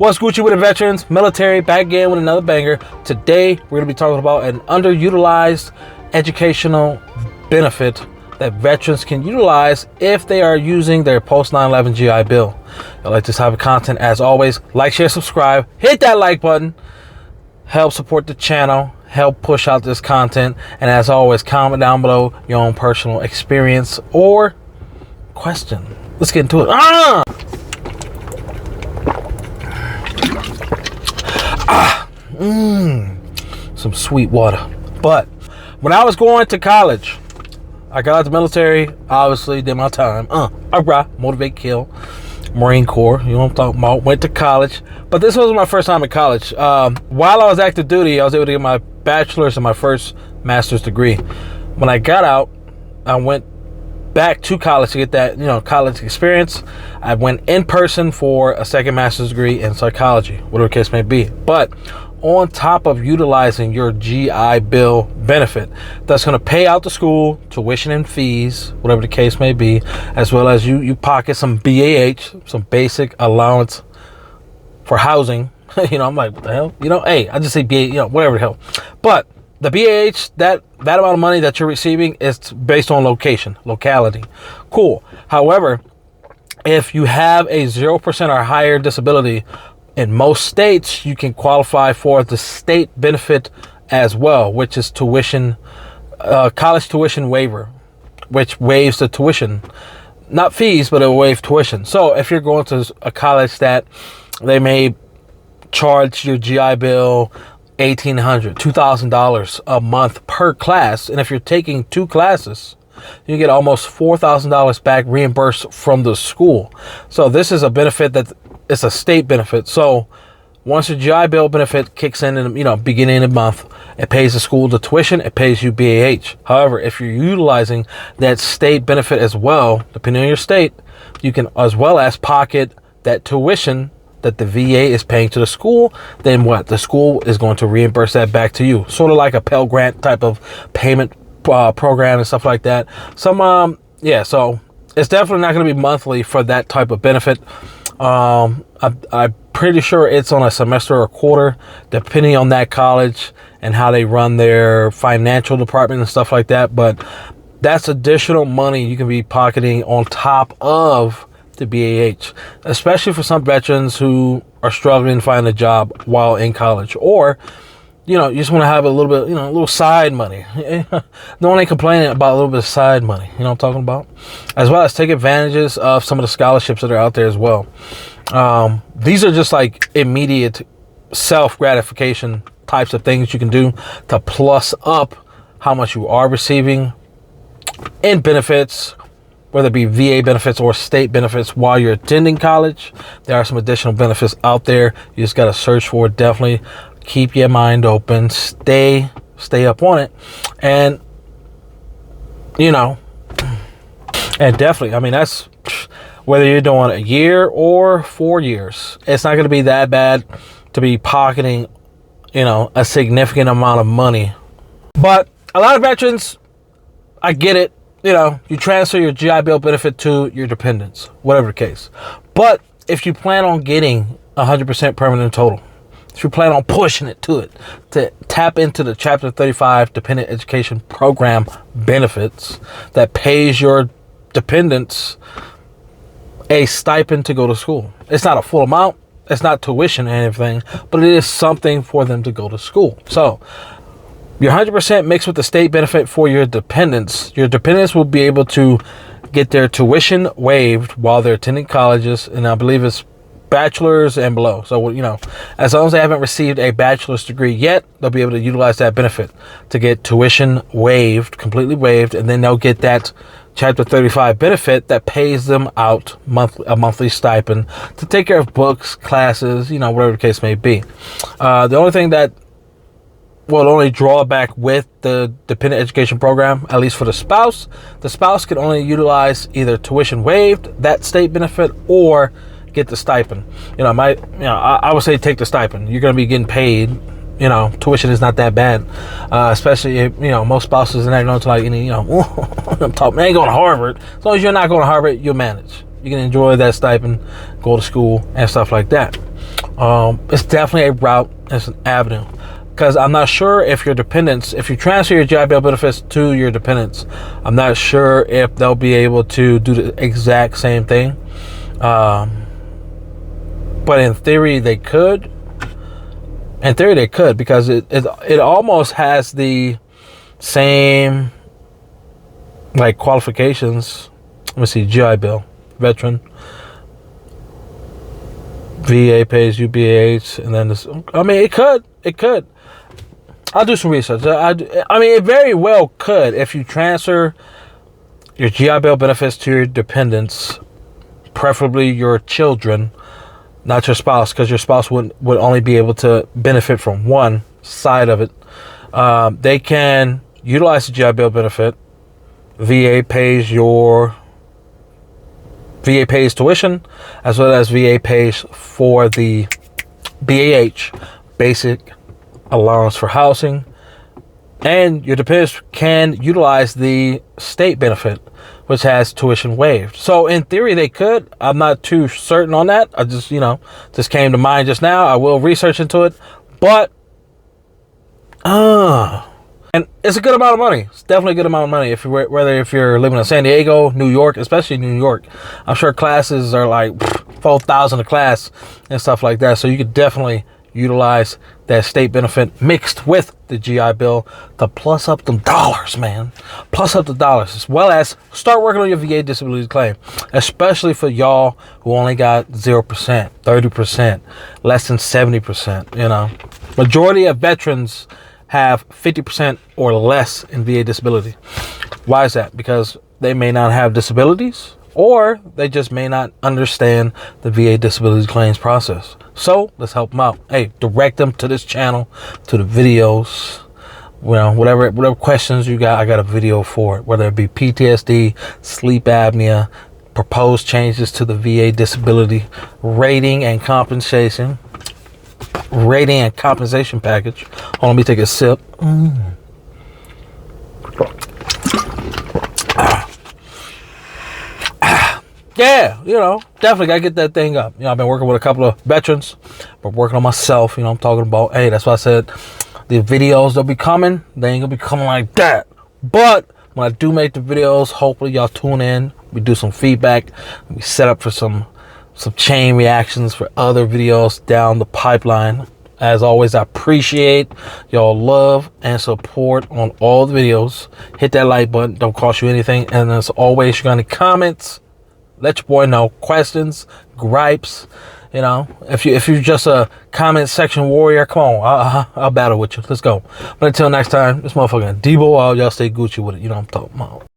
What's Gucci with the veterans? Military back again with another banger. Today we're going to be talking about an underutilized educational benefit that veterans can utilize if they are using their post 9/11 GI Bill. If you like this type of content, as always, like, share, subscribe, hit that like button, help support the channel, help push out this content, and as always, comment down below your own personal experience or question. Let's get into it. Some sweet water. But when I was going to college, I got out the military, obviously did my time. Motivate, kill. Marine Corps, you know what I'm talking about. Went to college. But this wasn't my first time in college. While I was active duty, I was able to get my bachelor's and my first master's degree. When I got out, I went back to college to get that, college experience. I went in person for a second master's degree in psychology, whatever the case may be. But on top of utilizing your GI Bill benefit, that's going to pay out the school tuition and fees, whatever the case may be, as well as you pocket some BAH, some basic allowance for housing. I'm like, what the hell? I just say BAH, whatever the hell. But the BAH, that amount of money that you're receiving is based on locality. Cool. However, if you have a 0% or higher disability, in most states, you can qualify for the state benefit as well, which is college tuition waiver, which waives the tuition, not fees, but it will waive tuition. So if you're going to a college that they may charge your GI Bill $1,800, $2,000 a month per class, and if you're taking 2 classes, you get almost $4,000 back reimbursed from the school. So this is a benefit that it's a state benefit. So once the GI Bill benefit kicks in beginning of the month, it pays the school the tuition, it pays you BAH. However, if you're utilizing that state benefit as well, depending on your state, you can as well as pocket that tuition that the VA is paying to the school. Then what? The school is going to reimburse that back to you. Sort of like a Pell Grant type of payment program and stuff like that. So it's definitely not going to be monthly for that type of benefit. I'm pretty sure it's on a semester or quarter, depending on that college and how they run their financial department and stuff like that. But that's additional money you can be pocketing on top of the BAH, especially for some veterans who are struggling to find a job while in college, or you just want to have a little bit, a little side money. No one ain't complaining about a little bit of side money. You know what I'm talking about? As well as take advantages of some of the scholarships that are out there as well. These are just like immediate self-gratification types of things you can do to plus up how much you are receiving in benefits, whether it be VA benefits or state benefits while you're attending college. There are some additional benefits out there. You just got to search for it. Definitely keep your mind open, stay up on it, and definitely, that's whether you're doing a year or 4 years, it's not going to be that bad to be pocketing a significant amount of money. But a lot of veterans, I get it, you transfer your GI Bill benefit to your dependents, whatever the case. But if you plan on getting 100% permanent total, if you plan on pushing it to tap into the Chapter 35 Dependent Education Program benefits that pays your dependents a stipend to go to school. It's not a full amount. It's not tuition or anything, but it is something for them to go to school. So your 100% mixed with the state benefit for your dependents. Your dependents will be able to get their tuition waived while they're attending colleges, and I believe it's bachelor's and below. So, as long as they haven't received a bachelor's degree yet, they'll be able to utilize that benefit to get tuition waived, completely waived, and then they'll get that Chapter 35 benefit that pays them out a monthly stipend to take care of books, classes, whatever the case may be. The only drawback with the dependent education program, at least for the spouse can only utilize either tuition waived, that state benefit, or get the stipend. I would say take the stipend. You're going to be getting paid. Tuition is not that bad, especially if, most spouses and that don't like I'm talking. I ain't going to Harvard. As long as you're not going to Harvard, you'll manage. You can enjoy that stipend, go to school, and stuff like that. It's definitely a route. It's an avenue. Because I'm not sure if your dependents, if you transfer your GI Bill benefits to your dependents, I'm not sure if they'll be able to do the exact same thing. But in theory, they could. In theory, they could, because it almost has the same like qualifications. Let me see, GI Bill, veteran, VA pays UBH, and then this. I mean, it could. I'll do some research. I mean, it very well could if you transfer your GI Bill benefits to your dependents, preferably your children, not your spouse, because your spouse would only be able to benefit from one side of it. They can utilize the GI Bill benefit. VA pays tuition, as well as VA pays for the BAH, basic allowance for housing, and your dependents can utilize the state benefit, which has tuition waived. So in theory, they could. I'm not too certain on that. I just, just came to mind just now. I will research into it, but and it's a good amount of money. It's definitely a good amount of money whether if you're living in San Diego, New York, especially New York. I'm sure classes are like $4,000 a class and stuff like that. So you could definitely utilize that state benefit mixed with the GI Bill to plus up them dollars, man. Plus up the dollars, as well as start working on your VA disability claim, especially for y'all who only got 0%, 30%, less than 70%. Majority of veterans have 50% or less in VA disability. Why is that? Because they may not have disabilities, or they just may not understand the VA disability claims process. So let's help them out. Hey, direct them to this channel, to the videos. Whatever questions you got, I got a video for it. Whether it be PTSD, sleep apnea, proposed changes to the VA disability rating and compensation package. Hold on, let me take a sip. Yeah, definitely gotta get that thing up. I've been working with a couple of veterans, but working on myself. I'm talking about, hey, that's why I said the videos that'll be coming, they ain't gonna be coming like that. But when I do make the videos, hopefully y'all tune in. We do some feedback. We set up for some chain reactions for other videos down the pipeline. As always, I appreciate y'all love and support on all the videos. Hit that like button, don't cost you anything. And as always, you got any comments, let your boy know. Questions, gripes, if you're just a comment section warrior, come on, I'll battle with you. Let's go. But until next time, this motherfucking Debo, y'all stay Gucci with it. You know what I'm talking about.